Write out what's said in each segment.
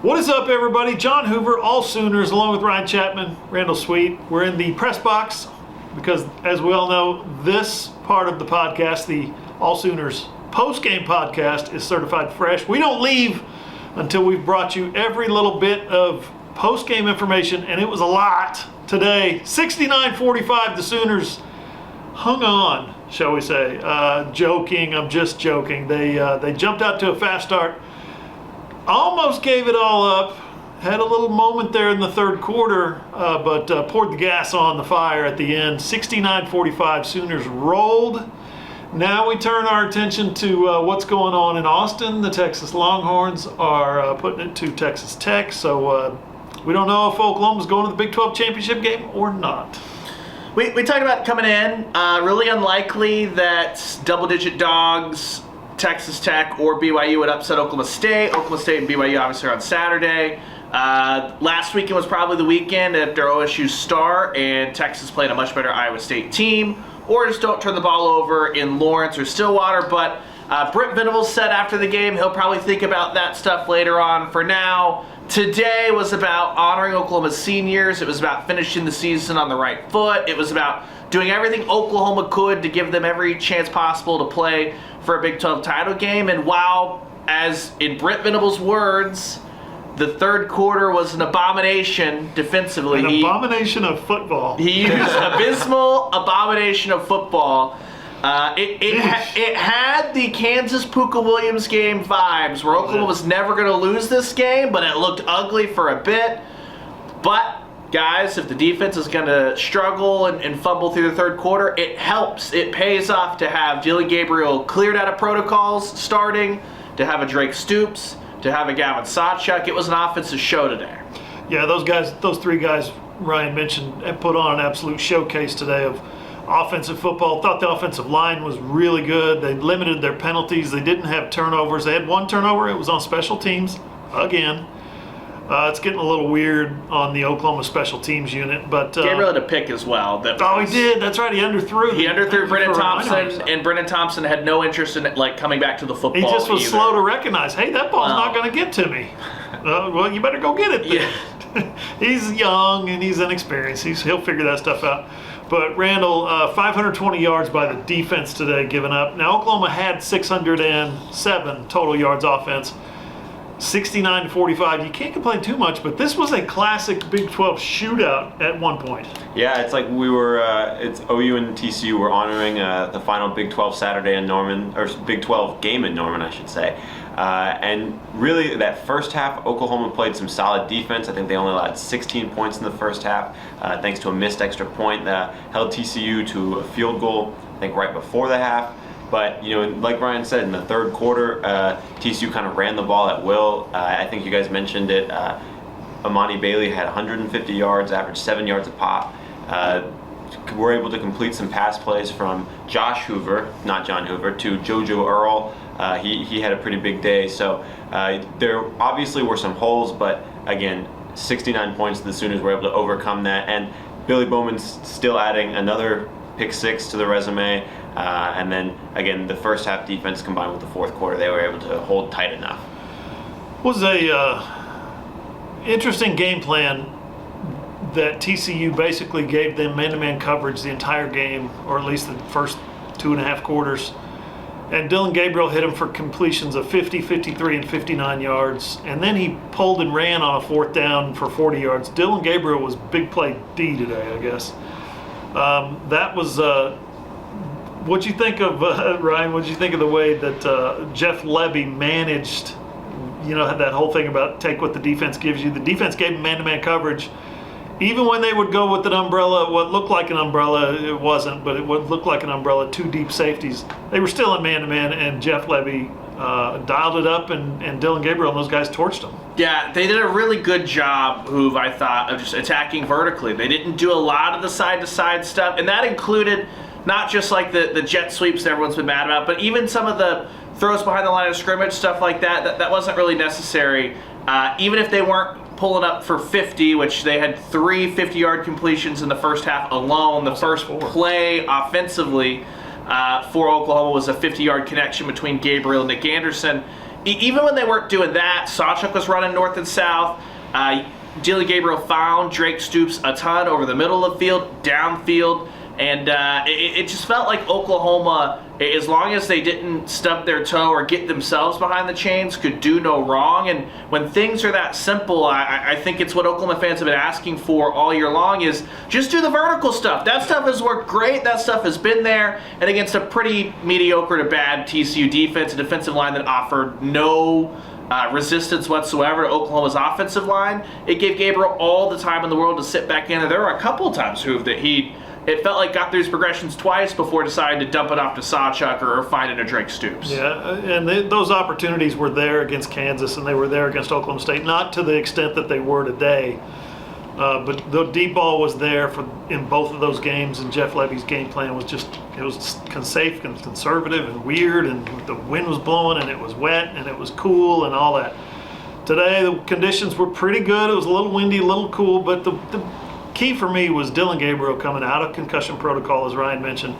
What is up, everybody? John Hoover, AllSooners, along with Ryan Chapman, Randall Sweet. We're in the press box because, as we all know, this part of the podcast, the AllSooners Postgame Podcast, is certified fresh. We don't leave until we've brought you every little bit of postgame information, and it was a lot today. 69-45, the Sooners hung on, shall we say. Joking, I'm just joking. They jumped out to a fast start. Almost gave it all up. Had a little moment there in the third quarter, but poured the gas on the fire at the end. 69-45, Sooners rolled. Now we turn our attention to what's going on in Austin. The Texas Longhorns are putting it to Texas Tech, so we don't know if Oklahoma's going to the Big 12 championship game or not. We talked about coming in. Really unlikely that double-digit dogs, Texas Tech or BYU would upset Oklahoma State. Oklahoma State and BYU obviously are on Saturday. Last weekend was probably the weekend after OSU's star, and Texas played a much better Iowa State team. Or just don't turn the ball over in Lawrence or Stillwater. But Brent Venables said after the game he'll probably think about that stuff later on. For now, today was about honoring Oklahoma's seniors. It was about finishing the season on the right foot. It was about doing everything Oklahoma could to give them every chance possible to play for a Big 12 title game. And while, as in Brent Venables' words, the third quarter was an abomination defensively. An abomination of football. He used abysmal abomination of football. It had the Kansas Puka Williams game vibes, where Oklahoma was never going to lose this game, but it looked ugly for a bit. But guys, if the defense is going to struggle and fumble through the third quarter, it helps. It pays off to have Dillon Gabriel cleared out of protocols starting, to have a Drake Stoops, to have a Gavin Sawchuk. It was an offensive show today. Yeah, those three guys Ryan mentioned, have put on an absolute showcase today of offensive football. Thought the offensive line was really good. They limited their penalties. They didn't have turnovers. They had one turnover. It was on special teams again. It's getting a little weird on the Oklahoma special teams unit, but Gabriel had a pick as well. He did. That's right. He underthrew. He underthrew Brennan Thompson, and Brennan Thompson had no interest in coming back to the football. He just was slow to recognize, hey, that ball's not going to get to me. Well, you better go get it then. Yeah. He's young and he's inexperienced. He'll figure that stuff out. But Randall, 520 yards by the defense today given up. Now, Oklahoma had 607 total yards offense. 69-45. You can't complain too much, but this was a classic Big 12 shootout at one point. Yeah, it's like it's OU and TCU were honoring the final Big 12 Saturday in Norman, or Big 12 game in Norman, I should say. And really, that first half, Oklahoma played some solid defense. I think they only allowed 16 points in the first half, thanks to a missed extra point that held TCU to a field goal, I think right before the half. But, like Ryan said, in the third quarter, TCU kind of ran the ball at will. I think you guys mentioned it. Amani Bailey had 150 yards, averaged 7 yards a pop. Were able to complete some pass plays from Josh Hoover, not John Hoover, to JoJo Earl. He had a pretty big day. So there obviously were some holes, but again, 69 points, the Sooners were able to overcome that. And Billy Bowman's still adding another pick six to the resume. And then, again, the first half defense combined with the fourth quarter, they were able to hold tight enough. Was a interesting game plan that TCU basically gave them man-to-man coverage the entire game, or at least the first 2.5 quarters. And Dillon Gabriel hit him for completions of 50, 53, and 59 yards. And then he pulled and ran on a fourth down for 40 yards. Dillon Gabriel was big play D today, I guess. That was... What'd you think of, Ryan, what'd you think of the way that Jeff Lebby managed, that whole thing about take what the defense gives you? The defense gave him man-to-man coverage. Even when they would go with an umbrella, what looked like an umbrella, it wasn't, but it would look like an umbrella, two deep safeties. They were still in man-to-man, and Jeff Lebby dialed it up, and Dillon Gabriel and those guys torched them. Yeah, they did a really good job, Hoove, I thought, of just attacking vertically. They didn't do a lot of the side-to-side stuff, and that included not just like the jet sweeps that everyone's been mad about, but even some of the throws behind the line of scrimmage, stuff like that wasn't really necessary. Even if they weren't pulling up for 50, which they had 3 50-yard completions in the first half alone. The first play offensively for Oklahoma was a 50-yard connection between Gabriel and Nick Anderson. even when they weren't doing that, Sawchuk was running north and south. Dillon Gabriel found Drake Stoops a ton over the middle of the field, downfield, and it just felt like Oklahoma, as long as they didn't stub their toe or get themselves behind the chains, could do no wrong. And when things are that simple, I think it's what Oklahoma fans have been asking for all year long, is just do the vertical stuff. That stuff has worked great. That stuff has been there. And against a pretty mediocre to bad TCU defense, a defensive line that offered no resistance whatsoever to Oklahoma's offensive line, it gave Gabriel all the time in the world to sit back in. And there were a couple of times, Hoove, that it felt like got through his progressions twice before deciding to dump it off to Sawchuk or finding a Drake Stoops. Yeah, and those opportunities were there against Kansas, and they were there against Oklahoma State, not to the extent that they were today. But the deep ball was there in both of those games, and Jeff Levy's game plan was safe and conservative and weird, and the wind was blowing, and it was wet, and it was cool, and all that. Today, the conditions were pretty good. It was a little windy, a little cool, but the key for me was Dillon Gabriel coming out of concussion protocol, as Ryan mentioned.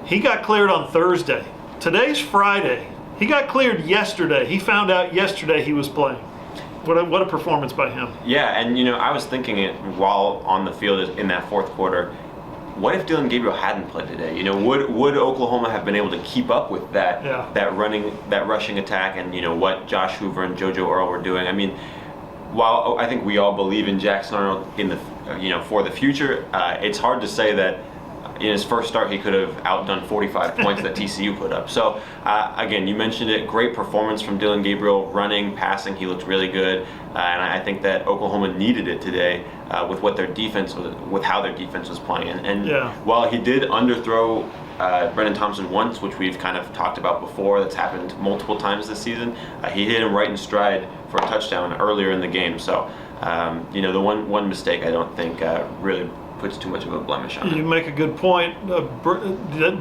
He got cleared on Thursday. Today's Friday. He got cleared yesterday. He found out yesterday he was playing. What a performance by him. Yeah, and I was thinking it while on the field in that fourth quarter. What if Dillon Gabriel hadn't played today? Would Oklahoma have been able to keep up with that rushing attack and what Josh Hoover and JoJo Earle were doing? I mean, while I think we all believe in Jackson Arnold for the future, it's hard to say that in his first start he could have outdone 45 points that TCU put up. So again, you mentioned it, great performance from Dillon Gabriel, running, passing, he looked really good, and I think that Oklahoma needed it today with what their defense was, with how their defense was playing. And while he did underthrow Brennan Thompson once, which we've kind of talked about before, that's happened multiple times this season, he hit him right in stride for a touchdown earlier in the game. So the one mistake I don't think really puts too much of a blemish on it. You make a good point.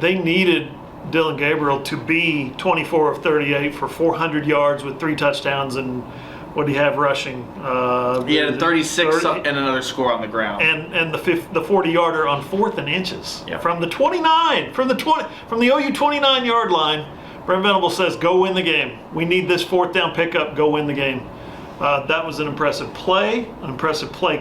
They needed Dillon Gabriel to be 24 of 38 for 400 yards with 3 touchdowns, and what do you have rushing? He had a 36 and another score on the ground. And the 40-yarder on 4th and inches. Yep. From the 29, from the OU 29-yard line, Brent Venable says, go win the game. We need this 4th down pickup, go win the game. That was an impressive play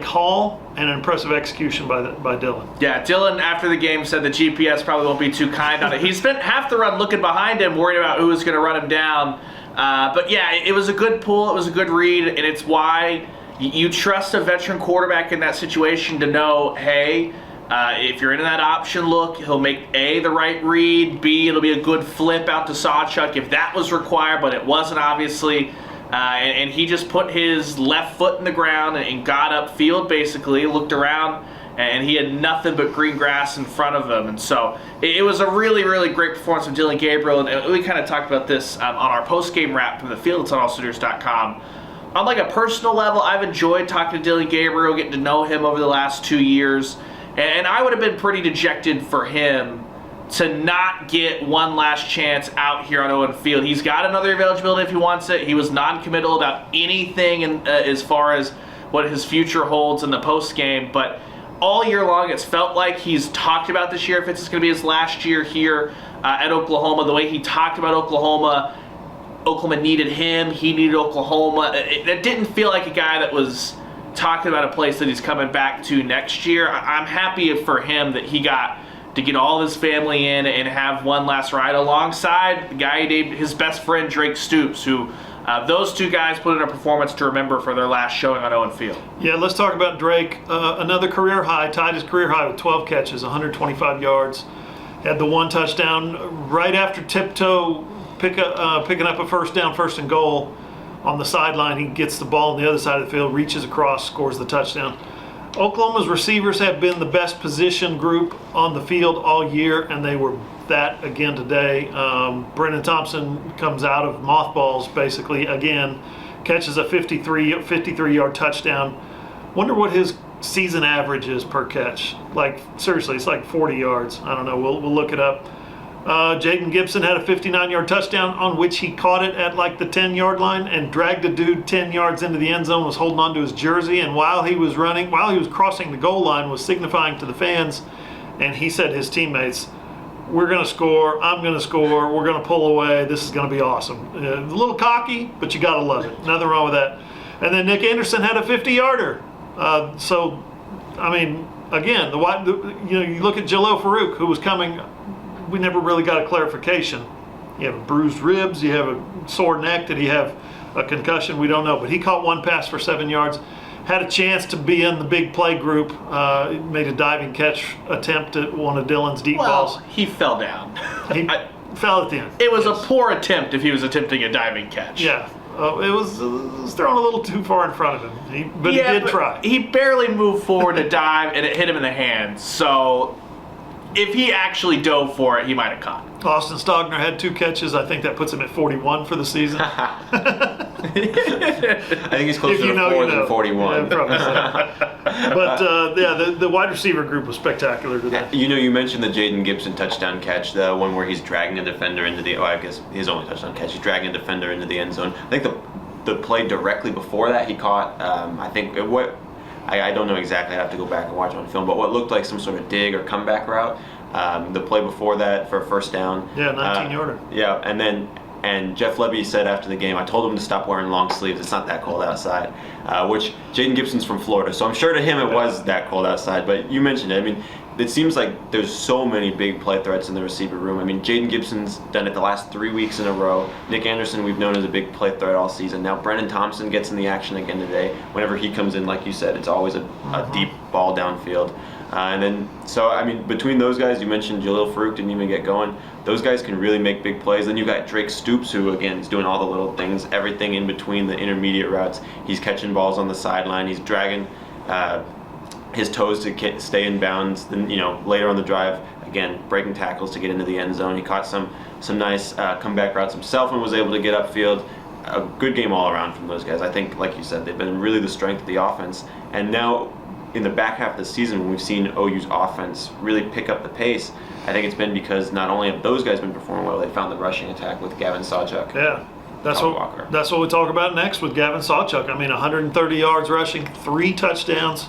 call, and an impressive execution by Dillon. Yeah, Dillon after the game said the GPS probably won't be too kind on it. He spent half the run looking behind him, worried about who was going to run him down. But yeah, it was a good pull, it was a good read, and it's why you trust a veteran quarterback in that situation to know, hey, if you're in that option look, he'll make A, the right read, B, it'll be a good flip out to Sawchuk if that was required, but it wasn't obviously. And he just put his left foot in the ground and got upfield, basically, looked around, and he had nothing but green grass in front of him. And so it was a really, really great performance from Dillon Gabriel. And we kind of talked about this on our postgame wrap from the field. It's on AllSooners.com. On like a personal level, I've enjoyed talking to Dillon Gabriel, getting to know him over the last 2 years. And I would have been pretty dejected for him to not get one last chance out here on Owen Field. He's got another eligibility if he wants it. He was non-committal about anything as far as what his future holds in the postgame, but all year long it's felt like he's talked about this year if it's going to be his last year here at Oklahoma. The way he talked about Oklahoma needed him, he needed Oklahoma. It didn't feel like a guy that was talking about a place that he's coming back to next year. I'm happy for him that he got to get all his family in and have one last ride alongside the guy he named his best friend, Drake Stoops, who those two guys put in a performance to remember for their last showing on Owen Field. Yeah, let's talk about Drake. Another career high, tied his career high with 12 catches, 125 yards. Had the 1 touchdown right after tiptoe picking up a first down, 1st and goal on the sideline. He gets the ball on the other side of the field, reaches across, scores the touchdown. Oklahoma's receivers have been the best position group on the field all year, and they were that again today. Brennan Thompson comes out of mothballs basically again, catches a 53-yard touchdown. Wonder what his season average is per catch. Like, seriously, it's like 40 yards. I don't know. We'll look it up. Jaden Gibson had a 59-yard touchdown on which he caught it at like the 10-yard line and dragged a dude 10 yards into the end zone, was holding on to his jersey, and while he was crossing the goal line, was signifying to the fans, and he said his teammates, we're going to score, I'm going to score, we're going to pull away, this is going to be awesome. A little cocky, but you got to love it. Nothing wrong with that. And then Nick Anderson had a 50-yarder. So, I mean, again, you look at Jalil Farouk, who was coming, we never really got a clarification. You have bruised ribs, you have a sore neck, did he have a concussion? We don't know. But he caught one pass for 7 yards. Had a chance to be in the big play group. Made a diving catch attempt at one of Dillon's deep balls. He fell down. He fell at the end. It was a poor attempt if he was attempting a diving catch. Yeah. It was thrown a little too far in front of him. But he did try. He barely moved forward to dive, and it hit him in the hands. So if he actually dove for it, he might have caught it. Austin Stogner had 2 catches. I think that puts him at 41 for the season. I think he's closer to 4 than 41. Yeah, probably so. But the wide receiver group was spectacular today. You mentioned the Jaden Gibson touchdown catch, the one where he's dragging a defender into the. I guess his only touchdown catch. He's dragging a defender into the end zone. I think the play directly before that he caught. I don't know exactly. I have to go back and watch on film. But what looked like some sort of dig or comeback route. The play before that for a first down. Yeah, 19-yarder. Yeah, and Jeff Lebby said after the game, I told him to stop wearing long sleeves. It's not that cold outside. Which Jaden Gibson's from Florida, so I'm sure to him it was that cold outside. But you mentioned it. I mean, it seems like there's so many big play threats in the receiver room. I mean, Jaden Gibson's done it the last 3 weeks in a row. Nick Anderson we've known as a big play threat all season. Now Brennan Thompson gets in the action again today. Whenever he comes in, like you said, it's always a deep ball downfield. Between those guys, you mentioned Jalil Farouk didn't even get going. Those guys can really make big plays. Then you've got Drake Stoops, who, again, is doing all the little things, everything in between the intermediate routes. He's catching balls on the sideline. He's dragging his toes to stay in bounds. Then, later on the drive, again, breaking tackles to get into the end zone. He caught some nice comeback routes himself and was able to get upfield. A good game all around from those guys. I think, like you said, they've been really the strength of the offense. And now, in the back half of the season, when we've seen OU's offense really pick up the pace, I think it's been because not only have those guys been performing well, they found the rushing attack with Gavin Sawchuk. Yeah, that's what we talk about next with Gavin Sawchuk. I mean, 130 yards rushing, 3 touchdowns.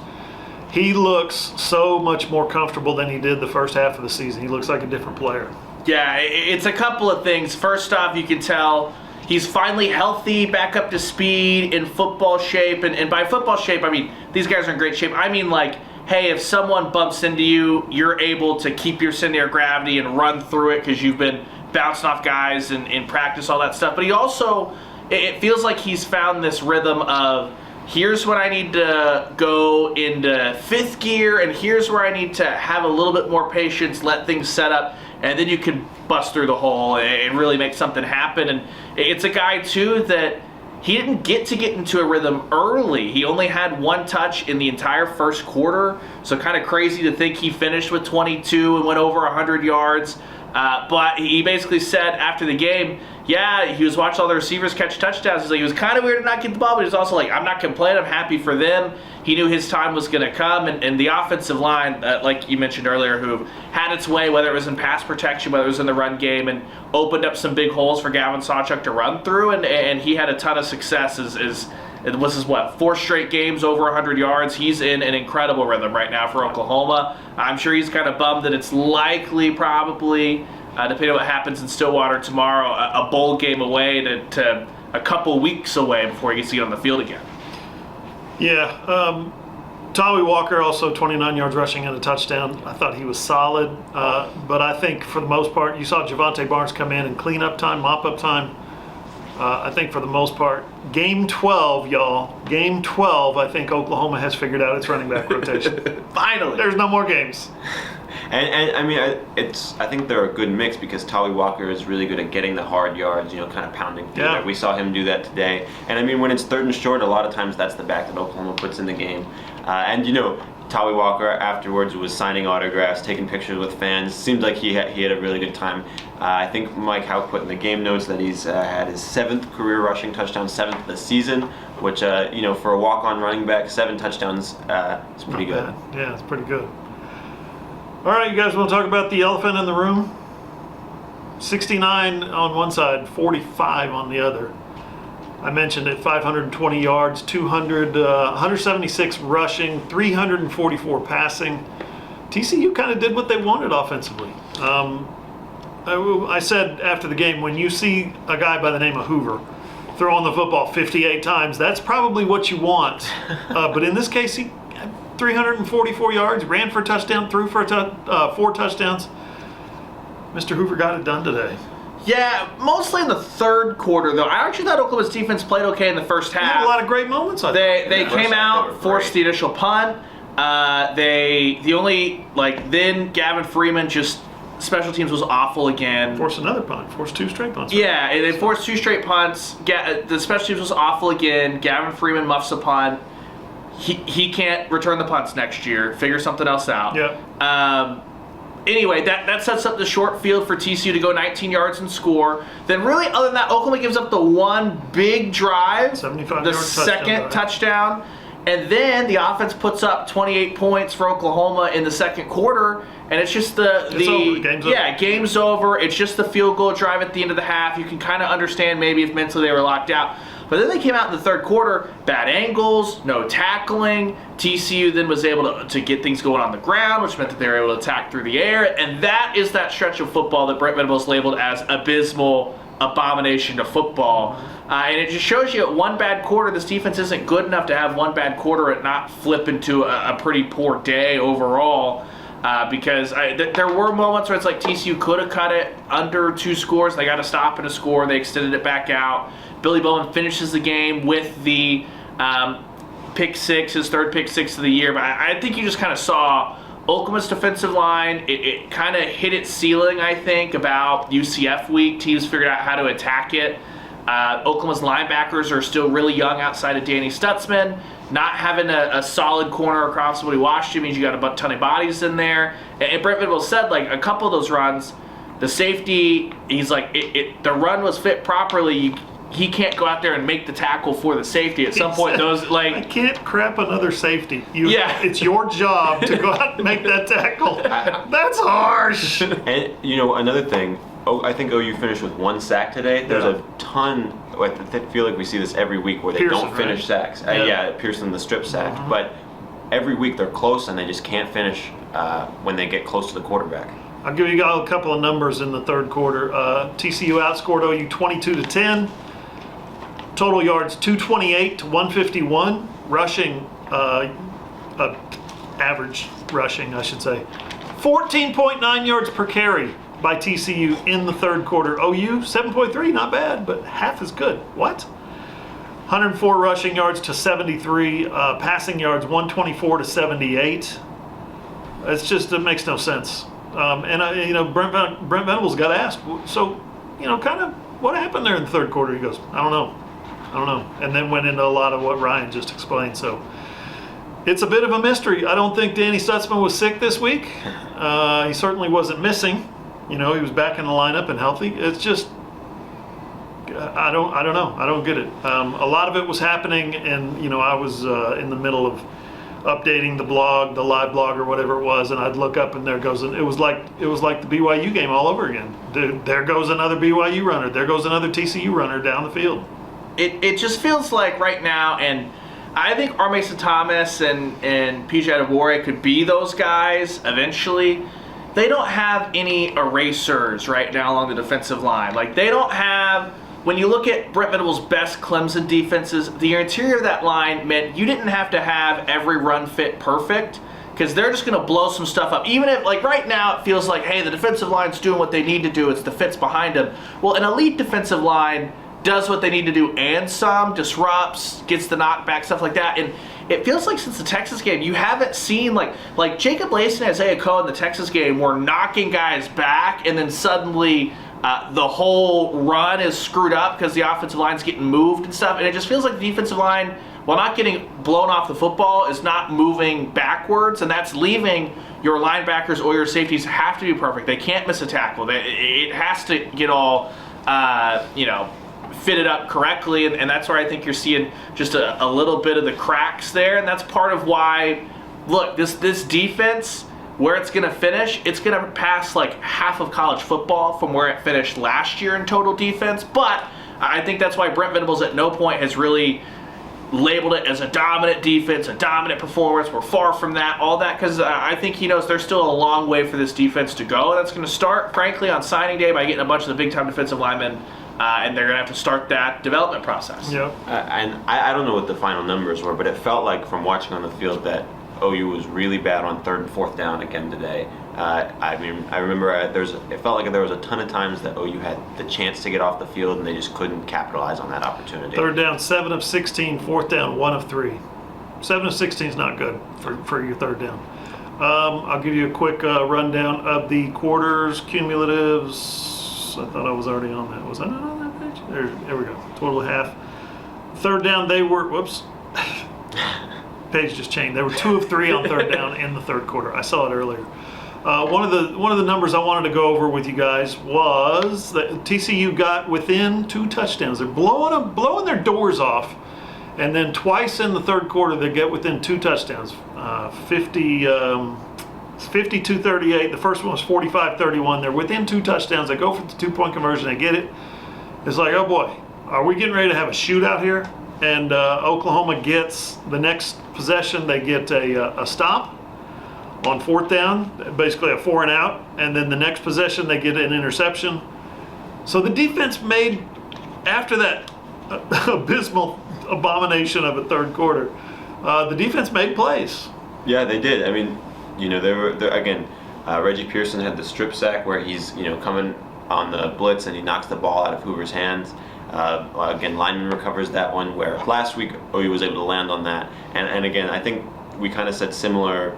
He looks so much more comfortable than he did the first half of the season. He looks like a different player. Yeah, it's a couple of things. First off, you can tell he's finally healthy, back up to speed, in football shape. And by football shape, I mean, these guys are in great shape. I mean, like, hey, if someone bumps into you, you're able to keep your center of gravity and run through it because you've been bouncing off guys in practice, all that stuff. But he also, it feels like he's found this rhythm of, here's when I need to go into 5th gear, and here's where I need to have a little bit more patience, let things set up, and then you can bust through the hole and really make something happen. And it's a guy, too, that he didn't get into a rhythm early. He only had 1 touch in the entire first quarter, so kind of crazy to think he finished with 22 and went over 100 yards. But he basically said after the game, yeah, he was watching all the receivers catch touchdowns. He's like, it was kind of weird to not get the ball, but he's also like, I'm not complaining. I'm happy for them. He knew his time was going to come. And the offensive line, like you mentioned earlier, who had its way, whether it was in pass protection, whether it was in the run game, and opened up some big holes for Gavin Sawchuk to run through. And he had a ton of success. It was his, 4 straight games over 100 yards. He's in an incredible rhythm right now for Oklahoma. I'm sure he's kind of bummed that it's likely, probably, depending on what happens in Stillwater tomorrow, a bowl game away to a couple weeks away before he gets to get on the field again. Yeah. Tawi Walker also 29 yards rushing and a touchdown. I thought he was solid. But I think for the most part, you saw Javonte Barnes come in and clean up time, mop up time. I think for the most part, Game 12, y'all. Game 12, I think Oklahoma has figured out its running back rotation. Finally. There's no more games. And I mean, I think they're a good mix because Tawi Walker is really good at getting the hard yards, kind of pounding through there. We saw him do that today. And I mean, when it's 3rd and short, a lot of times that's the back that Oklahoma puts in the game. Tawi Walker afterwards was signing autographs, taking pictures with fans. Seemed like he had a really good time. I think Mike Houck put in the game notes that he's had his 7th career rushing touchdown, 7th of the season, which, for a walk-on running back, 7 touchdowns is pretty good. Yeah, it's pretty good. All right, you guys want to talk about the elephant in the room? 69 on one side, 45 on the other. I mentioned it, 520 yards, 176 rushing, 344 passing. TCU kind of did what they wanted offensively. I said after the game, when you see a guy by the name of Hoover throwing the football 58 times, that's probably what you want. But in this case, he had 344 yards, ran for a touchdown, threw for 4 touchdowns. Mr. Hoover got it done today. Yeah, mostly in the third quarter, though. I actually thought Oklahoma's defense played okay in the first half. He had a lot of great moments. They came out, forced the initial punt. Then Gavin Freeman just, special teams was awful again. Forced another punt. Forced 2 straight punts. Right? Yeah, and they forced 2 straight punts. The special teams was awful again. Gavin Freeman muffs a punt. He can't return the punts next year. Figure something else out. Yeah. Anyway, that sets up the short field for TCU to go 19 yards and score. Then really, other than that, Oklahoma gives up the one big drive, 75-yard the second touchdown. And then the offense puts up 28 points for Oklahoma in the second quarter, and it's just game's over. It's just the field goal drive at the end of the half. You can kind of understand maybe if mentally they were locked out. But then they came out in the third quarter, bad angles, no tackling. TCU then was able to get things going on the ground, which meant that they were able to attack through the air. And that is that stretch of football that Brent Venables labeled as abysmal abomination to football. And it just shows you at one bad quarter, this defense isn't good enough to have one bad quarter and not flip into a pretty poor day overall. Because there were moments where it's like TCU could have cut it under 2 scores. They got a stop and a score. They extended it back out. Billy Bowman finishes the game with the pick 6, his 3rd pick 6 of the year. But I think you just kind of saw Oklahoma's defensive line. It kind of hit its ceiling, I think, about UCF week. Teams figured out how to attack it. Oklahoma's linebackers are still really young outside of Danny Stutzman. Not having a solid corner across somebody Washington means you got a ton of bodies in there. And Brent Venables said, like, a couple of those runs, the safety, he's like, the run was fit properly. He can't go out there and make the tackle for the safety. At some point, those, like... I can't crap another safety. It's your job to go out and make that tackle. That's harsh. And, another thing, I think OU finished with 1 sack today. There's a ton... I feel like we see this every week where they don't finish sacks. Pearson, the strip sack. Mm-hmm. But every week they're close and they just can't finish when they get close to the quarterback. I'll give you a couple of numbers in the third quarter. TCU outscored OU 22-10. Total yards 228 to 151. Rushing, average rushing, I should say. 14.9 yards per carry by TCU in the third quarter. OU 7.3, not bad, but half as good. What? 104 rushing yards to 73. Passing yards 124 to 78. It makes no sense. Brent Venables got asked, so, kind of what happened there in the third quarter? He goes, I don't know. And then went into a lot of what Ryan just explained. So it's a bit of a mystery. I don't think Danny Stutzman was sick this week. He certainly wasn't missing. He was back in the lineup and healthy. It's just, I don't know. I don't get it. A lot of it was happening, and I was in the middle of updating the blog, the live blog or whatever it was, and I'd look up and there goes, and it was like the BYU game all over again. There goes another BYU runner. There goes another TCU runner down the field. It just feels like right now, and I think R. Mason Thomas and PJ Adebawore could be those guys eventually. They don't have any erasers right now along the defensive line. Like, they don't have, when you look at Brent Venables' best Clemson defenses, the interior of that line meant you didn't have to have every run fit perfect, because they're just going to blow some stuff up. Even if, like, right now it feels like, hey, the defensive line's doing what they need to do. It's the fits behind them. Well, an elite defensive line does what they need to do and some, disrupts, gets the knockback, stuff like that. And it feels like since the Texas game, you haven't seen, like Jacob Lacey and Isaiah Coe in the Texas game were knocking guys back, and then suddenly the whole run is screwed up because the offensive line's getting moved and stuff. And it just feels like the defensive line, while not getting blown off the football, is not moving backwards, and that's leaving your linebackers or your safeties have to be perfect. They can't miss a tackle. It has to get all, fitted up correctly, and that's where I think you're seeing just a little bit of the cracks there, and that's part of why, look, this defense, where it's going to finish, it's going to pass like half of college football from where it finished last year in total defense, but I think that's why Brent Venables at no point has really labeled it as a dominant defense, a dominant performance. We're far from that, all that, because I think he knows there's still a long way for this defense to go. That's going to start, frankly, on signing day by getting a bunch of the big-time defensive linemen, and they're going to have to start that development process. Yep. And I don't know what the final numbers were, but it felt like from watching on the field that OU was really bad on 3rd and 4th down again today. I remember it felt like there was a ton of times that OU had the chance to get off the field and they just couldn't capitalize on that opportunity. 3rd down, 7 of 16. 4th down, 1 of 3. 7 of 16 is not good for your 3rd down. I'll give you a quick rundown of the quarters, cumulatives. I thought I was already on that. Was I not on that page? There we go. Total of half. 3rd down, they were, whoops. Page just changed. They were 2 of 3 on 3rd down in the 3rd quarter. I saw it earlier. One of the numbers I wanted to go over with you guys was that TCU got within 2 touchdowns. They're blowing their doors off, and then twice in the 3rd quarter they get within 2 touchdowns. 52-38. The first one was 45-31. They're within 2 touchdowns. They go for the 2-point conversion. They get it. It's like, oh boy, are we getting ready to have a shootout here? And Oklahoma gets the next possession. They get a stop on 4th down, basically a 4 and out, and then the next possession they get an interception. So the defense made, after that abysmal abomination of a 3rd quarter, the defense made plays. Yeah, they did. I mean, Reggie Pearson had the strip sack where he's coming on the blitz and he knocks the ball out of Hoover's hands. Again, lineman recovers that one, where last week OU was able to land on that. And again, I think we kind of said similar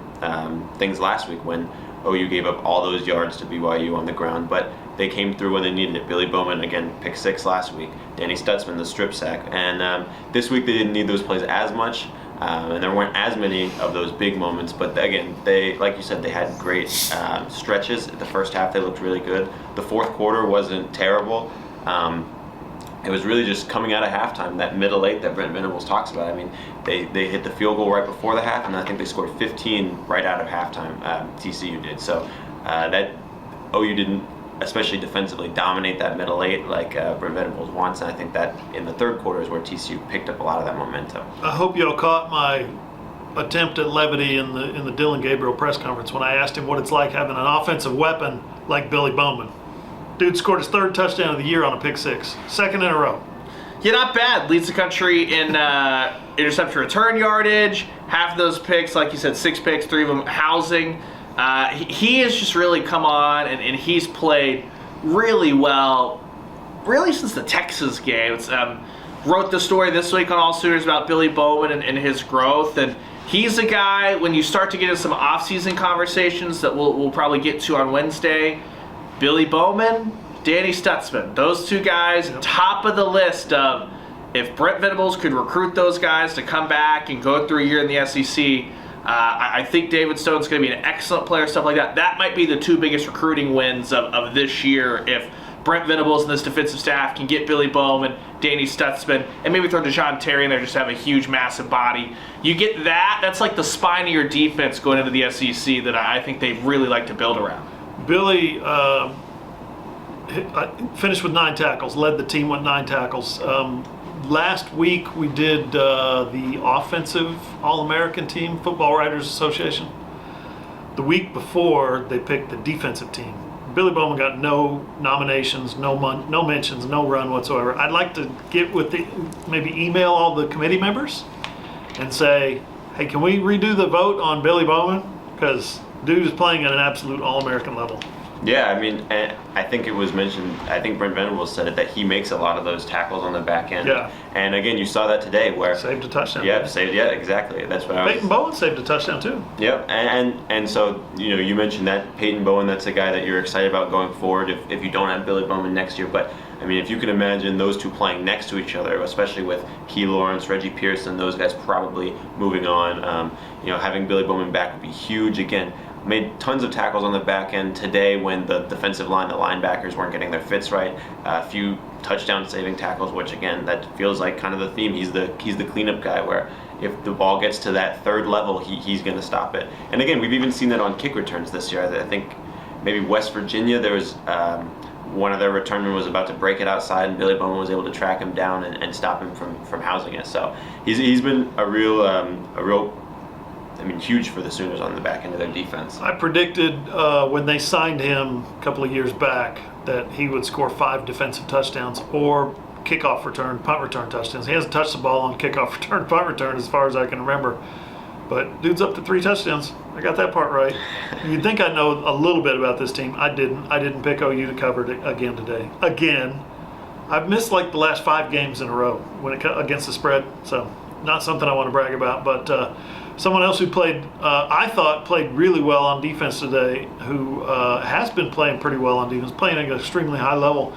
things last week when OU gave up all those yards to BYU on the ground, but they came through when they needed it. Billy Bowman, again, pick 6 last week. Danny Stutzman, the strip sack. And this week they didn't need those plays as much, and there weren't as many of those big moments. But again, they, like you said, they had great stretches. The first half they looked really good. The 4th quarter wasn't terrible. It was really just coming out of halftime, that middle 8 that Brent Venables talks about. I mean, they hit the field goal right before the half, and I think they scored 15 right out of halftime, TCU did. So that OU didn't, especially defensively, dominate that middle 8 like Brent Venables wants, and I think that in the 3rd quarter is where TCU picked up a lot of that momentum. I hope y'all caught my attempt at levity in the Dillon Gabriel press conference when I asked him what it's like having an offensive weapon like Billy Bowman. Dude scored his 3rd touchdown of the year on a pick 6. 2nd in a row. Yeah, not bad. Leads the country in interception return yardage. Half of those picks, like you said, 6 picks, 3 of them housing. He has just really come on, and he's played really well, really since the Texas game. Wrote the story this week on AllSooners about Billy Bowman and his growth, and he's a guy, when you start to get into some off-season conversations that we'll probably get to on Wednesday, Billy Bowman, Danny Stutzman, those 2 guys, top of the list of, if Brent Venables could recruit those guys to come back and go through a year in the SEC, I think David Stone's going to be an excellent player, stuff like that. That might be the 2 biggest recruiting wins of this year, if Brent Venables and this defensive staff can get Billy Bowman, Danny Stutzman, and maybe throw DeJohn Terry in there, just have a huge, massive body. You get that, that's like the spine of your defense going into the SEC that I think they really like to build around. Billy finished with 9 tackles, led the team with 9 tackles. Last week we did the offensive All-American team, Football Writers Association. The week before, they picked the defensive team. Billy Bowman got no nominations, no mentions, no run whatsoever. I'd like to get with maybe email all the committee members and say, hey, can we redo the vote on Billy Bowman? Because dude is playing at an absolute All-American level. Yeah, I mean, I think it was mentioned, I think Brent Venables said it, that he makes a lot of those tackles on the back end. Yeah. And again, you saw that today where... Saved a touchdown. Yeah, exactly. That's what Peyton Bowen saved a touchdown too. Yep, and so, you mentioned that Peyton Bowen, that's a guy that you're excited about going forward if you don't have Billy Bowman next year. But, I mean, if you can imagine those 2 playing next to each other, especially with Key Lawrence, Reggie Pearson, those guys probably moving on, having Billy Bowman back would be huge. Again, made tons of tackles on the back end today when the defensive line, the linebackers weren't getting their fits right. A few touchdown saving tackles, which again, that feels like kind of the theme. He's the cleanup guy where if the ball gets to that 3rd level, he's going to stop it. And again, we've even seen that on kick returns this year. I think maybe West Virginia, there was one of their returnmen was about to break it outside, and Billy Bowman was able to track him down and stop him from housing it. So he's been a real, huge for the Sooners on the back end of their defense. I predicted when they signed him a couple of years back that he would score 5 defensive touchdowns or kickoff return, punt return touchdowns. He hasn't touched the ball on kickoff return, punt return as far as I can remember. But dude's up to 3 touchdowns. I got that part right. You'd think I know a little bit about this team. I didn't. I didn't pick OU to cover it again today. Again, I've missed like the last 5 games in a row against the spread. So not something I want to brag about. But someone else who played, I thought, played really well on defense today, who has been playing pretty well on defense, playing at an extremely high level.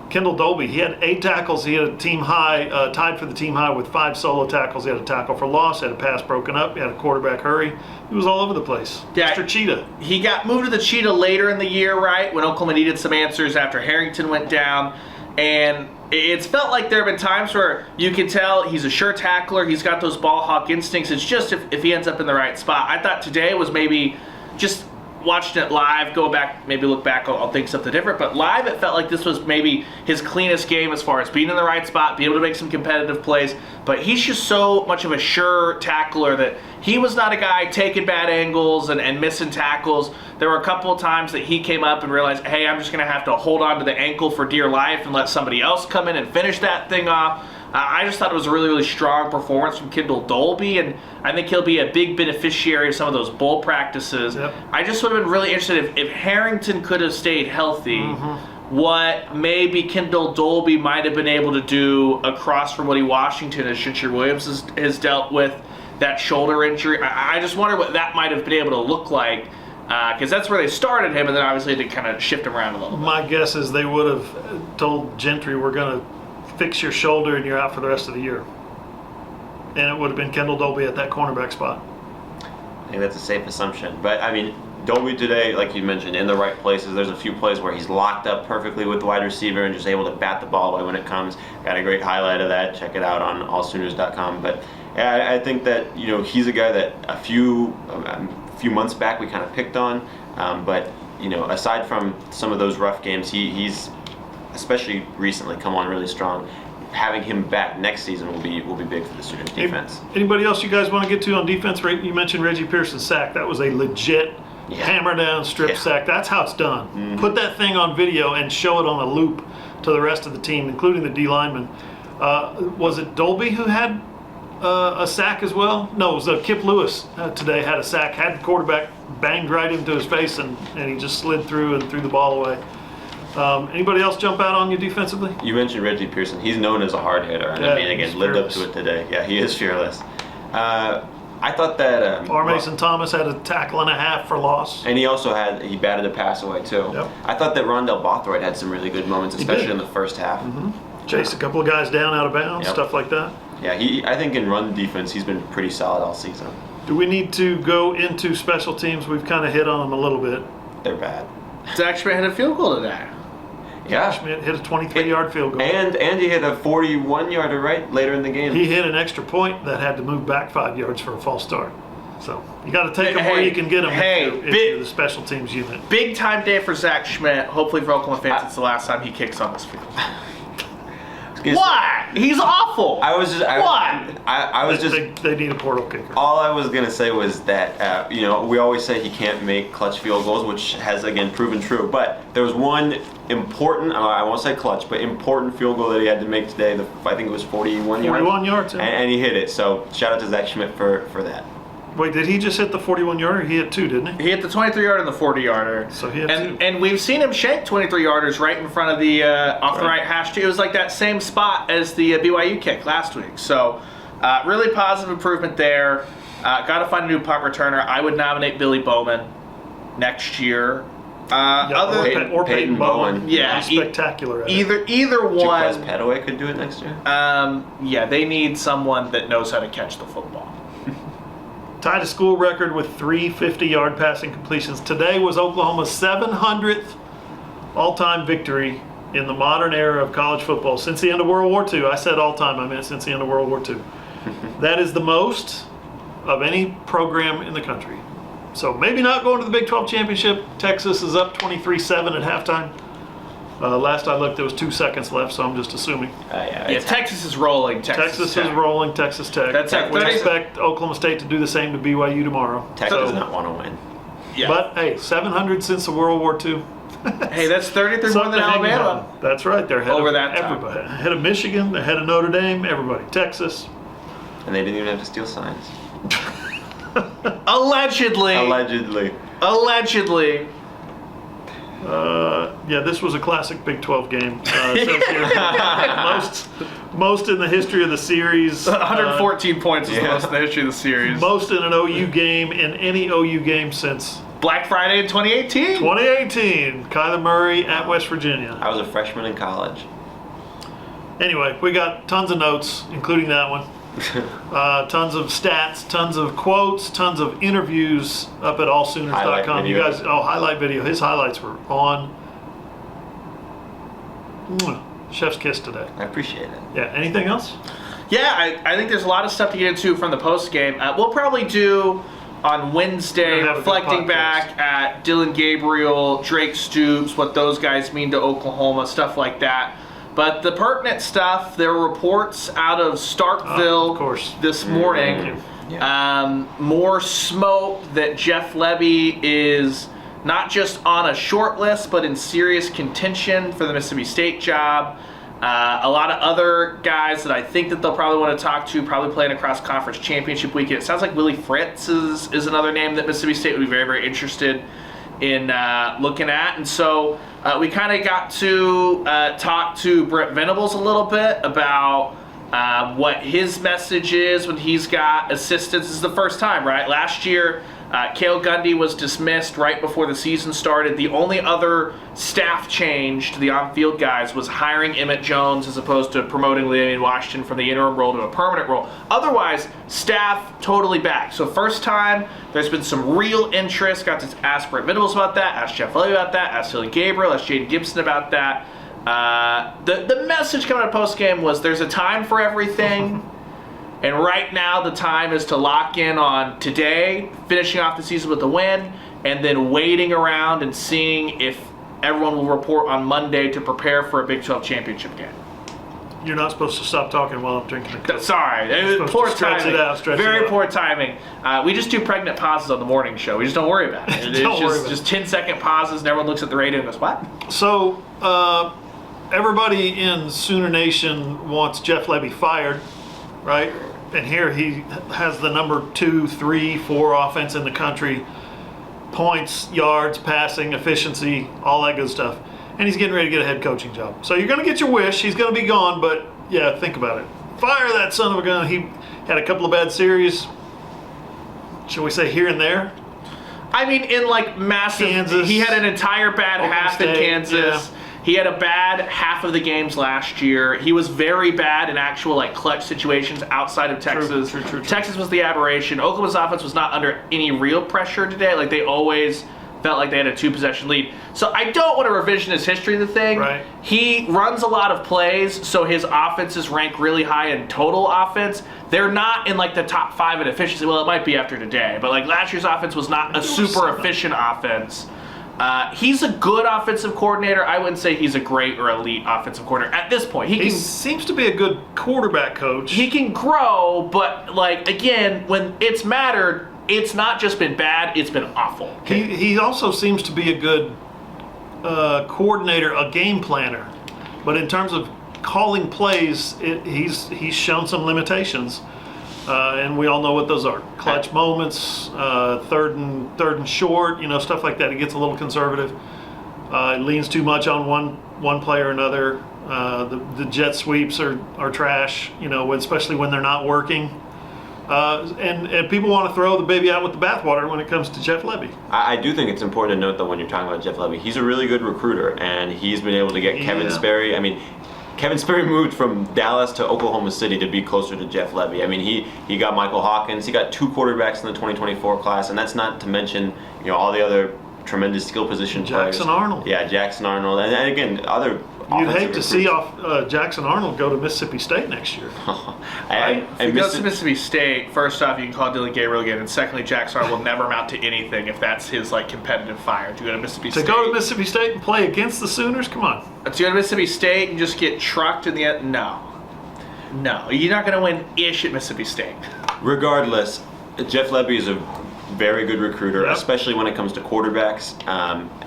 Kendall Dolby, he had 8 tackles. He had a team high, tied for the team high with 5 solo tackles. He had a tackle for loss, had a pass broken up, he had a quarterback hurry. He was all over the place. Yeah, Mr. Cheetah. He got moved to the Cheetah later in the year, right, when Oklahoma needed some answers after Harrington went down. And it's felt like there have been times where you can tell he's a sure tackler. He's got those ball hawk instincts. It's just if he ends up in the right spot. I thought today was maybe just watching it live, go back, maybe look back, I'll think something different. But live, it felt like this was maybe his cleanest game as far as being in the right spot, being able to make some competitive plays. But he's just so much of a sure tackler that he was not a guy taking bad angles and missing tackles. There were a couple of times that he came up and realized, hey, I'm just going to have to hold on to the ankle for dear life and let somebody else come in and finish that thing off. I just thought it was a really, really strong performance from Kendall Dolby, and I think he'll be a big beneficiary of some of those bowl practices. Yep. I just would have been really interested if Harrington could have stayed healthy, what maybe Kendall Dolby might have been able to do across from Woody Washington as Shinshir Williams has dealt with that shoulder injury. I just wonder what that might have been able to look like, because that's where they started him, and then obviously they kind of shift him around a little bit. My guess is they would have told Gentry, we're going to fix your shoulder and you're out for the rest of the year. And it would have been Kendall Dolby at that cornerback spot. I think that's a safe assumption. But, Dolby today, like you mentioned, in the right places. There's a few plays where he's locked up perfectly with the wide receiver and just able to bat the ball away when it comes. Got a great highlight of that. Check it out on AllSooners.com. But yeah, I think that he's a guy that a few months back we kind of picked on. But aside from some of those rough games, he's especially recently come on really strong. Having him back next season will be big for the Sooners defense. Anybody else you guys want to get to on defense? You mentioned Reggie Pearson's sack. That was a legit hammer down strip sack. That's how it's done. Put that thing on video and show it on a loop to the rest of the team, including the D linemen. Was it Dolby who had a sack as well? No, it was Kip Lewis today had a sack. Had the quarterback banged right into his face, and he just slid through and threw the ball away. Anybody else jump out on you defensively? You mentioned Reggie Pearson. He's known as a hard hitter, and again, lived up to it today. Yeah, he is fearless. I thought that R. Mason Thomas had a tackle and a half for loss, and he also he batted a pass away too. Yep. I thought that Rondell Bothroyd had some really good moments, especially in the first half. Chased a couple of guys down out of bounds, stuff like that. Yeah, I think in run defense he's been pretty solid all season. Do we need to go into special teams? We've kind of hit on them a little bit. They're bad. Zach Schmidt hit a field goal today. Yeah, Schmidt hit a 23-yard field goal. And he hit a 41-yarder right later in the game. He hit an extra point that had to move back 5 yards for a false start. So you got to take them where you can get them if you're the special teams unit. Big time day for Zach Schmidt. Hopefully for Oklahoma fans, it's the last time he kicks on this field. Why? He's awful. They need a portal kicker. All I was gonna say was that we always say he can't make clutch field goals, which has again proven true. But there was one important, I won't say clutch, but important field goal that he had to make today. I think it was 41 yards. 41 yards. And he hit it. So shout out to Zach Schmidt for that. Wait, did he just hit the 41-yarder? He hit 2, didn't he? He hit the 23-yarder and the 40-yarder. So he hit 2. And we've seen him shank 23-yarders right in front of the off the right hash too. It was like that same spot as the BYU kick last week. So really positive improvement there. Got to find a new punt returner. I would nominate Billy Bowman next year. Or Peyton Bowen. Yeah, spectacular. At either one. Jaquez Petaway could do it next year. Yeah, they need someone that knows how to catch the football. Tied a school record with 3 50-yard passing completions. Today was Oklahoma's 700th all-time victory in the modern era of college football since the end of World War II. I said all-time, I meant since the end of World War II. That is the most of any program in the country. So maybe not going to the Big 12 championship. Texas is up 23-7 at halftime. Last I looked, there was 2 seconds left, so I'm just assuming. Yeah, Texas is rolling. Texas is rolling. Texas Tech. That's it. We expect Oklahoma State to do the same to BYU tomorrow. Tech does not want to win. Yeah. But hey, 700 since the World War II. Hey, that's 33 more than Alabama. That's right. They're ahead Over of that time. everybody. Ahead of Michigan, ahead of Notre Dame, everybody. Texas. And they didn't even have to steal signs. Allegedly. Yeah, this was a classic Big 12 game. It says here, most in the history of the series. 114 points is the most in the history of the series. Most in an OU game, in any OU game since Black Friday in 2018. 2018. Kyler Murray at West Virginia. I was a freshman in college. Anyway, we got tons of notes, including that one. Tons of stats, tons of quotes, tons of interviews up at AllSooners.com. You guys, highlight video. His highlights were on. Chef's kiss today. I appreciate it. Yeah. Anything else? Yeah, I think there's a lot of stuff to get into from the post game. We'll probably do on Wednesday, reflecting back at Dillon Gabriel, Drake Stoops, what those guys mean to Oklahoma, stuff like that. But the pertinent stuff, there were reports out of Starkville this morning. More smoke that Jeff Lebby is not just on a short list, but in serious contention for the Mississippi State job. A lot of other guys that I think that they'll probably want to talk to, probably playing a cross-conference championship weekend. It sounds like Willie Fritz is another name that Mississippi State would be very, very interested in looking at. And so we kind of got to talk to Brent Venables a little bit about what his message is when he's got assistants. This is the first time, right? Last year, Cale Gundy was dismissed right before the season started. The only other staff change to the on-field guys was hiring Emmett Jones as opposed to promoting Le'Veon Washington from the interim role to a permanent role. Otherwise, staff totally back. So first time, there's been some real interest. Got to ask Brent Venables about that, ask Jeff Lebby about that, ask Dillon Gabriel, ask Jaden Gibson about that. The message coming out of postgame was there's a time for everything. And right now, the time is to lock in on today, finishing off the season with a win, and then waiting around and seeing if everyone will report on Monday to prepare for a Big 12 championship game. You're not supposed to stop talking while I'm drinking a Coke. Sorry, it was poor timing. Very poor timing. We just do pregnant pauses on the morning show. We just don't worry about it. It's just 10-second pauses, and everyone looks at the radio and goes, "What?" So everybody in Sooner Nation wants Jeff Lebby fired, right? And here he has the number 2, 3, 4 offense in the country. Points, yards, passing, efficiency, all that good stuff. And he's getting ready to get a head coaching job. So you're going to get your wish. He's going to be gone, but yeah, think about it. Fire that son of a gun. He had a couple of bad series. Shall we say here and there? I mean, in like massive. Kansas. He had an entire bad half in Kansas. Yeah. He had a bad half of the games last year. He was very bad in actual like clutch situations outside of Texas. True. Texas was the aberration. Oklahoma's offense was not under any real pressure today. Like they always felt like they had a 2-possession lead. So I don't want to revisionist history the thing. Right. He runs a lot of plays, so his offenses rank really high in total offense. They're not in like the top 5 in efficiency. Well, it might be after today, but like last year's offense was not a super efficient offense. He's a good offensive coordinator. I wouldn't say he's a great or elite offensive coordinator at this point. He seems to be a good quarterback coach. He can grow, but like again, when it's mattered, it's not just been bad; it's been awful. He also seems to be a good coordinator, a game planner, but in terms of calling plays, he's shown some limitations. And we all know what those are. Clutch moments, third and short, stuff like that. He gets a little conservative. Leans too much on one play or another. The jet sweeps are trash, especially when they're not working. And people want to throw the baby out with the bathwater when it comes to Jeff Lebby. I do think it's important to note that when you're talking about Jeff Lebby, he's a really good recruiter, and he's been able to get Kevin Sperry. I mean, Kevin Sperry moved from Dallas to Oklahoma City to be closer to Jeff Lebby. I mean, he got Michael Hawkins. He got 2 quarterbacks in the 2024 class, and that's not to mention all the other tremendous skill position players. Jackson Arnold. Yeah, Jackson Arnold, and again other You'd hate to see Jackson Arnold go to Mississippi State next year. If he goes to Mississippi State, first off, you can call Dillon Gabriel again, and secondly, Jackson Arnold will never amount to anything if that's his competitive fire to go to Mississippi State. To go to Mississippi State and play against the Sooners? Come on. To go to Mississippi State and just get trucked in the end? No, you're not going to win ish at Mississippi State. Regardless, Jeff Lebby is a very good recruiter, Yep. especially when it comes to quarterbacks.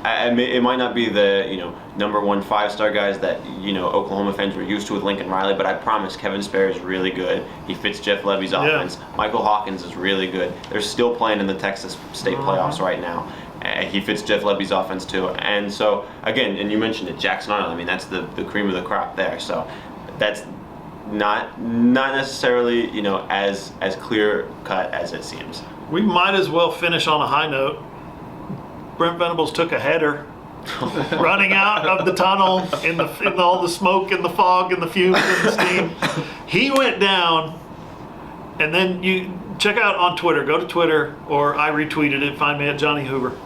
It might not be the number 1 5-star guys that Oklahoma fans were used to with Lincoln Riley, but I promise Kevin Sperry is really good. He fits Jeff Lebby's offense. Michael Hawkins is really good. They're still playing in the Texas State playoffs right now. He fits Jeff Lebby's offense too. And so again, and you mentioned it, Jackson Arnold. I mean, that's the cream of the crop there. So that's not necessarily as clear cut as it seems. We might as well finish on a high note. Brent Venables took a header running out of the tunnel in all the smoke and the fog and the fumes and the steam. He went down, and then you check out on Twitter. Go to Twitter, or I retweeted it. Find me at Johnny Hoover.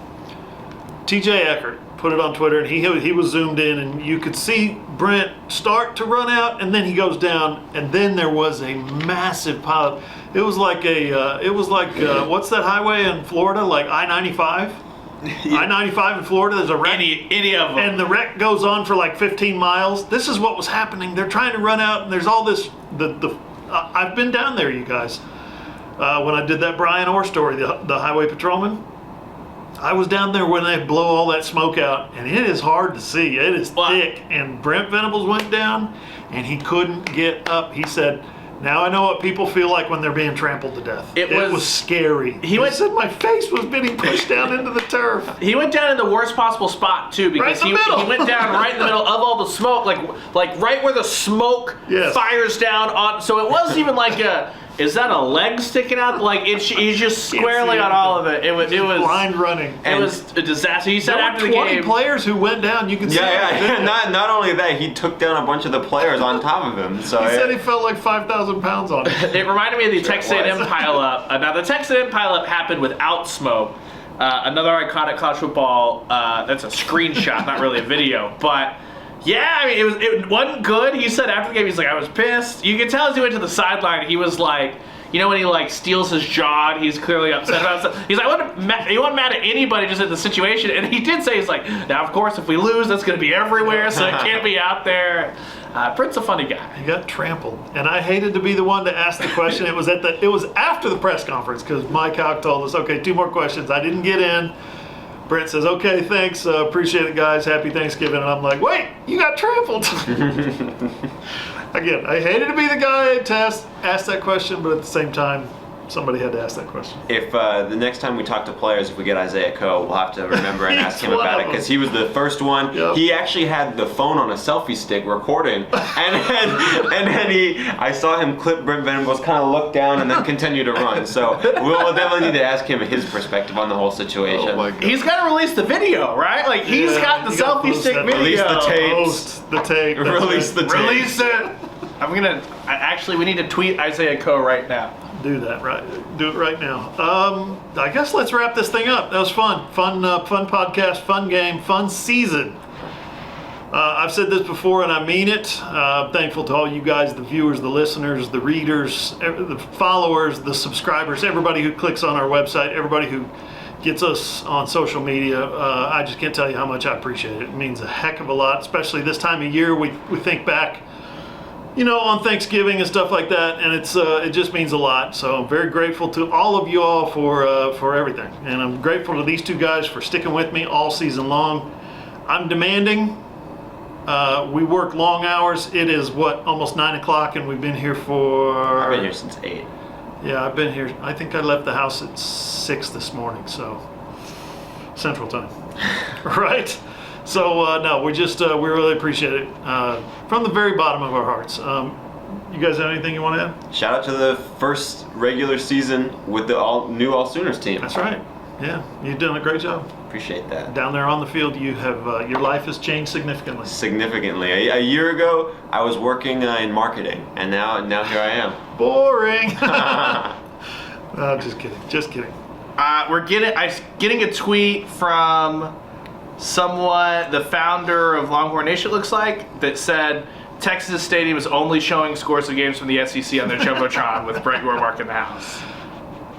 TJ Eckert put it on Twitter, and he was zoomed in, and you could see Brent start to run out, and then he goes down, and then there was a massive pile. It was like what's that highway in Florida? Like I-95. I-95 in Florida. There's a wreck. Any of them. And the wreck goes on for like 15 miles. This is what was happening. They're trying to run out, and there's all this. I've been down there, you guys. When I did that Brian Orr story, the highway patrolman. I was down there when they blow all that smoke out, and it is hard to see. It is thick. And Brent Venables went down, and he couldn't get up. He said, "Now I know what people feel like when they're being trampled to death." It was scary. He said my face was being pushed down into the turf. He went down in the worst possible spot too, because he went down right in the middle of all the smoke, like right where the smoke fires down on. So it wasn't even like is that a leg sticking out? He's just squarely on all of it. It was blind running. It was a disaster. He said after the game, 20 game, players who went down. You can see. Yeah. Not only that, he took down a bunch of the players on top of him. So he said he felt like 5,000 pounds on him. It reminded me of the Texas A&M pileup. Now the Texas A&M pileup happened without smoke. Another iconic college football. That's a screenshot, not really a video, but. Yeah, I mean, it wasn't good. He said after the game, he's like, I was pissed. You could tell as he went to the sideline, he was like, when he steals his jaw, he's clearly upset about stuff. He's like, he wasn't mad at anybody, just at the situation. And he did say, he's like, now of course, if we lose, that's going to be everywhere, so it can't be out there. Brent's a funny guy. He got trampled, and I hated to be the one to ask the question. It was after the press conference, because Mike Houck told us, okay, 2 more questions. I didn't get in. Brent says, okay, thanks, appreciate it, guys, happy Thanksgiving. And I'm like, wait, you got trampled. Again, I hated to be the guy to ask that question, but at the same time, somebody had to ask that question. If the next time we talk to players, if we get Isaiah Coe, we'll have to remember and ask him about it, because he was the first one. Yep. He actually had the phone on a selfie stick recording, and then I saw him clip Brent Venables, kind of look down, and then continue to run. So we'll definitely need to ask him his perspective on the whole situation. Oh my God. He's got to release the video, right? He's got the selfie stick video. Release the tapes. Post the tape. Release the tape. Release it. We need to tweet Isaiah Coe right now. Do that right. Do it right now. I guess let's wrap this thing up. That was fun. Fun podcast, fun game, fun season. I've said this before, and I mean it. I'm thankful to all you guys, the viewers, the listeners, the readers, the followers, the subscribers, everybody who clicks on our website, everybody who gets us on social media. I just can't tell you how much I appreciate it. It means a heck of a lot, especially this time of year. We think back, on Thanksgiving and stuff like that, and it just means a lot. So I'm very grateful to all of you all for everything, and I'm grateful to these 2 guys for sticking with me all season long. I'm demanding. We work long hours. It is almost 9 o'clock, and we've been here I've been here since 8. Yeah, I've been here. I think I left the house at 6 this morning, so Central Time, right? So no, we really appreciate it from the very bottom of our hearts. You guys have anything you want to add? Shout out to the first regular season with the new AllSooners team. That's right. Yeah, you've done a great job. Appreciate that. Down there on the field, you have your life has changed significantly. Significantly. A year ago, I was working in marketing, and now here I am. Boring. Just kidding. We're getting a tweet from someone, the founder of Longhorn Nation, looks like, that said Texas Stadium is only showing scores of games from the SEC on their Jumbotron with Brett Yormark in the house.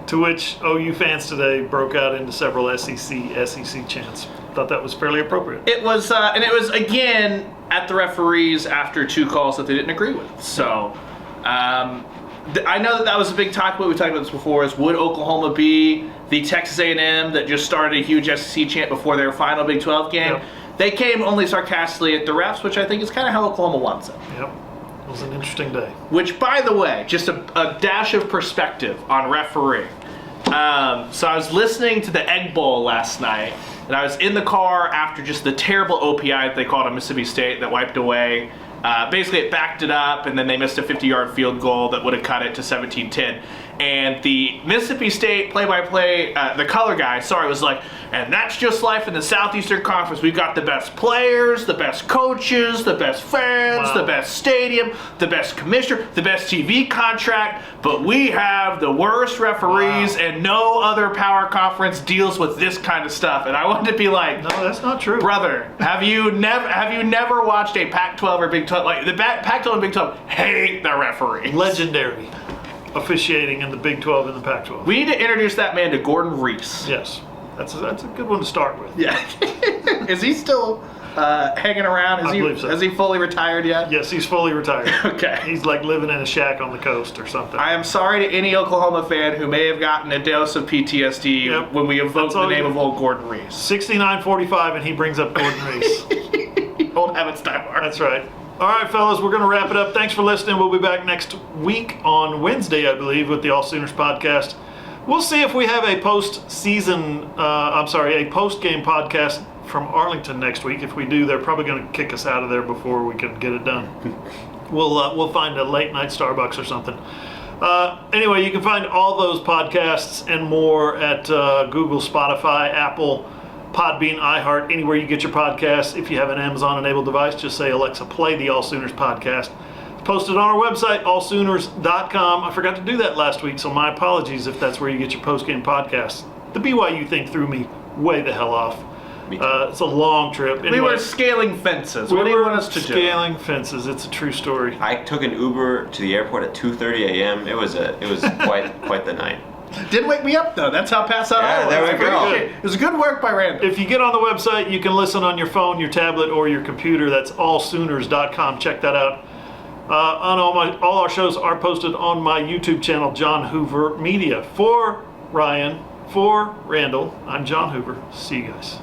To which OU fans today broke out into several SEC chants. Thought that was fairly appropriate. It was, and it was, again, at the referees after 2 calls that they didn't agree with. So, I know that was a big talk point. We talked about this before, is would Oklahoma be the Texas A&M that just started a huge SEC chant before their final Big 12 game? Yep. They came only sarcastically at the refs, which I think is kind of how Oklahoma wants it. Yep. It was an interesting day. Which, by the way, just a dash of perspective on refereeing. So I was listening to the Egg Bowl last night, and I was in the car after just the terrible OPI that they called on Mississippi State that wiped away. Basically, it backed it up, and then they missed a 50-yard field goal that would have cut it to 17-10. And the Mississippi State play-by-play, the color guy, was like, and that's just life in the Southeastern Conference. We've got the best players, the best coaches, the best fans, the best stadium, the best commissioner, the best TV contract, but we have the worst referees, and no other power conference deals with this kind of stuff. And I wanted to be like, no, that's not true, brother. Have you never watched a Pac-12 or Big 12? Like the Pac-12 and Big 12 hate the referee. Legendary officiating in the Big 12 and the Pac-12. We need to introduce that man to Gordon Reese. Yes, that's a good one to start with. Yeah. Is he still hanging around? I believe so. Has he fully retired yet? Yes, he's fully retired. Okay. He's like living in a shack on the coast or something. I am sorry to any Oklahoma fan who may have gotten a dose of PTSD when we evoke the name of old Gordon Reese. 69-45, and he brings up Gordon Reese. Old Evans Steinhardt. That's right. All right, fellas, we're going to wrap it up. Thanks for listening. We'll be back next week on Wednesday, I believe, with the AllSooners Podcast. We'll see if we have a post-game podcast from Arlington next week. If we do, they're probably going to kick us out of there before we can get it done. We'll find a late-night Starbucks or something. Anyway, you can find all those podcasts and more at Google, Spotify, Apple, Podbean, iHeart, anywhere you get your podcasts. If you have an Amazon-enabled device, just say, Alexa, play the AllSooners Podcast. It's posted on our website, allsooners.com. I forgot to do that last week, so my apologies if that's where you get your post-game podcasts. The BYU thing threw me way the hell off. It's a long trip. Anyway, we were scaling fences. What do you want us to do? Scaling fences. It's a true story. I took an Uber to the airport at 2:30 a.m. It was quite the night. Didn't wake me up, though. That's how pass out I was. There we go. It was good work by Randall. If you get on the website, you can listen on your phone, your tablet, or your computer. That's allsooners.com. Check that out. All our shows are posted on my YouTube channel, John Hoover Media. For Ryan, for Randall, I'm John Hoover. See you guys.